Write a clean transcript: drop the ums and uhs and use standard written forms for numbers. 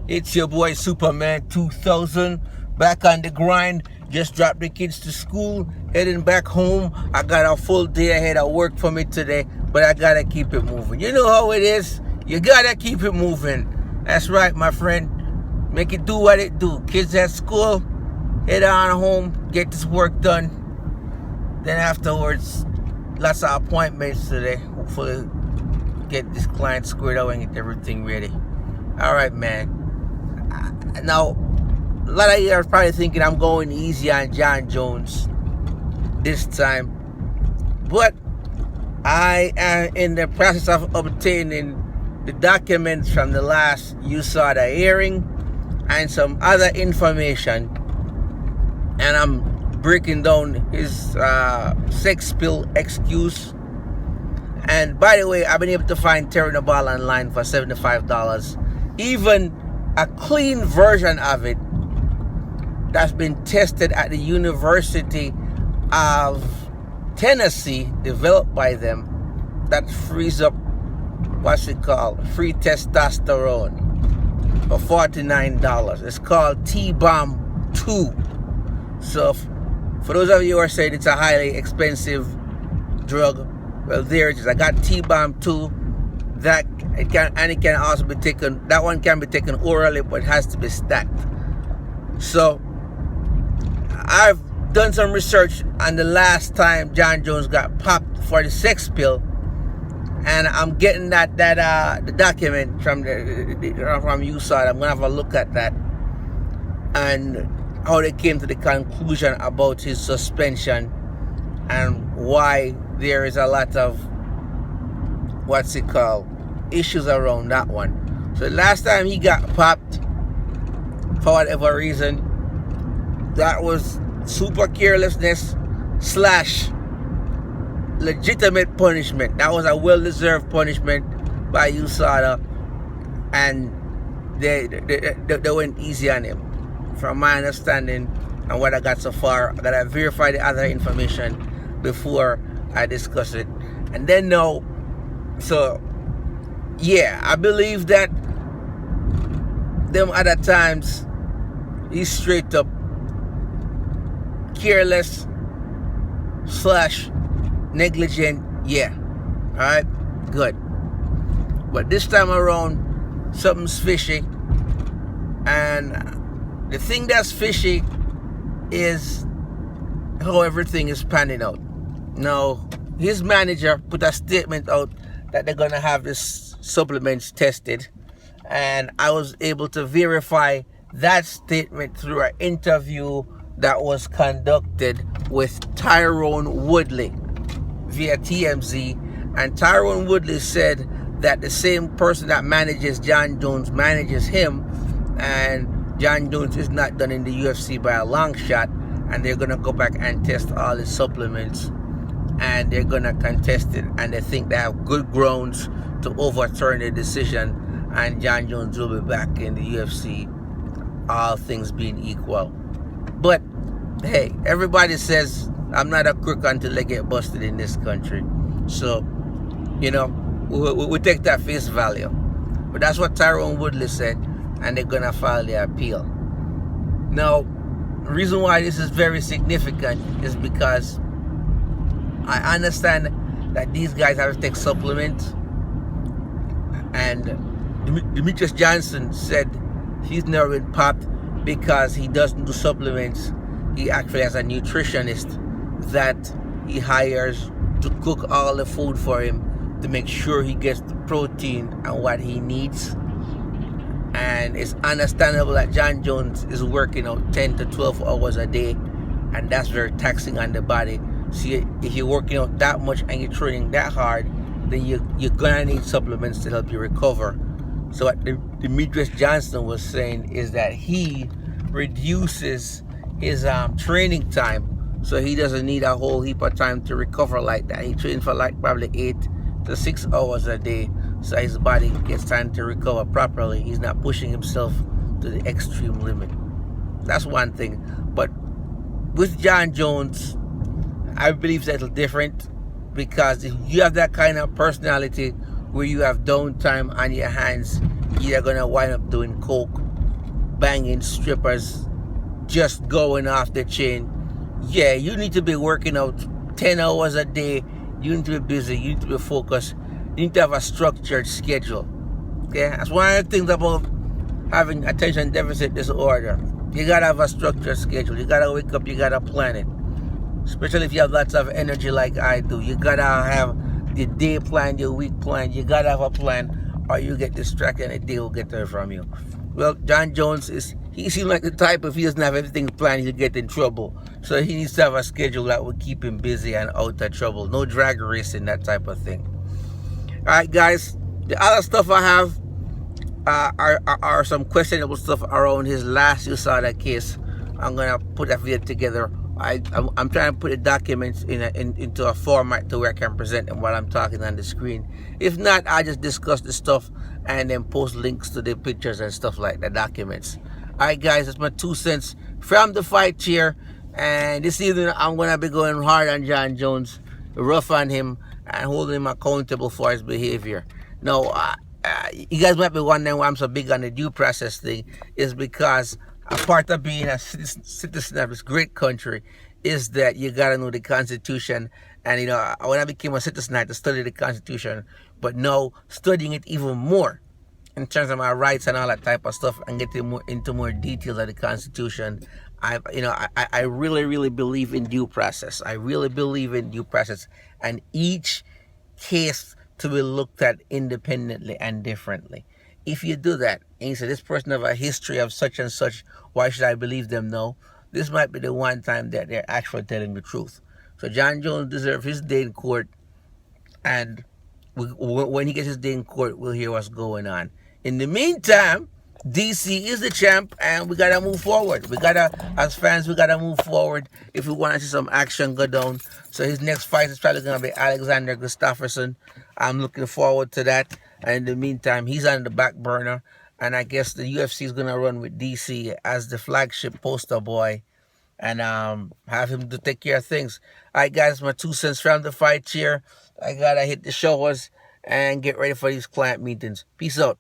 It's your boy Superman 2000, back on the grind. Just dropped the kids to school, heading back home. I got a full day ahead of work for me today, but I gotta keep it moving. You know how it is. You gotta keep it moving. That's right, my friend. Make it do what it do. Kids at school, head on home, get this work done. Then afterwards, lots of appointments today. Hopefully get this client squared away and get everything ready. All right, man. Now, a lot of you are probably thinking I'm going easy on Jon Jones this time, but I am in the process of obtaining the documents from the last USADA hearing and some other information, and I'm breaking down his sex pill excuse. And by the way, I've been able to find Terry the Ball online for $75. Even a clean version of it that's been tested at the University of Tennessee, developed by them, that frees up what's it called, free testosterone for $49. It's called T-Bomb 2. So for those of you who are saying it's a highly expensive drug, well, there it is. I got T-Bomb 2. It can also be taken. That one can be taken orally, but it has to be stacked. So I've done some research on the last time Jon Jones got popped for the sex pill, and I'm getting the document from USAID. I'm gonna have a look at that and how they came to the conclusion about his suspension and why there is a lot of issues around that one. So last time he got popped, for whatever reason, that was super carelessness / legitimate punishment. That was a well-deserved punishment by USADA, and they went easy on him. From my understanding and what I got so far, I gotta verify the other information before I discuss it. And then no. So yeah, I believe that them other times he's straight up careless / negligent. Yeah. Alright, good. But this time around, something's fishy. And the thing that's fishy is how everything is panning out. Now, his manager put a statement out that they're gonna have this supplements tested, and I was able to verify that statement through an interview that was conducted with Tyrone Woodley via TMZ. And Tyrone Woodley said that the same person that manages Jon Jones manages him, and Jon Jones is not done in the UFC by a long shot, and they're gonna go back and test all his supplements, and they're gonna contest it, and they think they have good grounds to overturn the decision, and Jon Jones will be back in the UFC, all things being equal. But hey, everybody says I'm not a crook until they get busted in this country, so you know, we take that face value. But that's what Tyrone Woodley said, and they're gonna file their appeal. Now, the reason why this is very significant is because I understand that these guys have to take supplements, and Demetrius Johnson said he's never been popped because he doesn't do supplements. He actually has a nutritionist that he hires to cook all the food for him to make sure he gets the protein and what he needs. And it's understandable that Jon Jones is working out 10 to 12 hours a day, and that's very taxing on the body. So if you're working out that much and you're training that hard, then you're gonna need supplements to help you recover. So what Demetrius Johnson was saying is that he reduces his training time, so he doesn't need a whole heap of time to recover like that. He trains for like probably 8 to 6 hours a day, so his body gets time to recover properly. He's not pushing himself to the extreme limit. That's one thing. But with Jon Jones, I believe it's a little different, because if you have that kind of personality where you have downtime on your hands, you're gonna wind up doing coke banging strippers just going off the chain. Yeah, you need to be working out 10 hours a day. You need to be busy. You need to be focused. You need to have a structured schedule. Okay, that's one of the things about having attention deficit disorder. You gotta have a structured schedule. You gotta wake up. You gotta plan it. Especially if you have lots of energy like I do. You gotta have the day plan, your week plan. You gotta have a plan, or you get distracted and the day will get away from you. Well, Jon Jones he seems like the type, if he doesn't have everything planned, he'll get in trouble. So he needs to have a schedule that will keep him busy and out of trouble. No drag racing, that type of thing. Alright guys, the other stuff I have are some questionable stuff around his last USADA case. I'm gonna put that video together. I'm trying to put the documents into a format to where I can present them while I'm talking on the screen. If not, I just discuss the stuff and then post links to the pictures and stuff like the documents. Alright guys, that's my 2 cents from the fight chair. And this evening I'm gonna be going hard on Jon Jones, rough on him, and holding him accountable for his behavior. Now, you guys might be wondering why I'm so big on the due process thing. Is because a part of being a citizen of this great country is that you gotta know the Constitution. And when I became a citizen, I had to study the Constitution, but now studying it even more in terms of my rights and all that type of stuff, and getting into more details of the Constitution. I really believe in due process. I really believe in due process, and each case to be looked at independently and differently. If you do that, and you say, this person have a history of such and such, why should I believe them? No, this might be the one time that they're actually telling the truth. So Jon Jones deserves his day in court, and when he gets his day in court, we'll hear what's going on. In the meantime, DC is the champ, and we gotta move forward. As fans, we gotta move forward if we want to see some action go down. So his next fight is probably gonna be Alexander Gustafsson. I'm looking forward to that. And in the meantime, he's on the back burner, and I guess the UFC is gonna run with DC as the flagship poster boy, and have him to take care of things. Alright guys, my 2 cents from the fight chair. I gotta hit the showers and get ready for these client meetings. Peace out.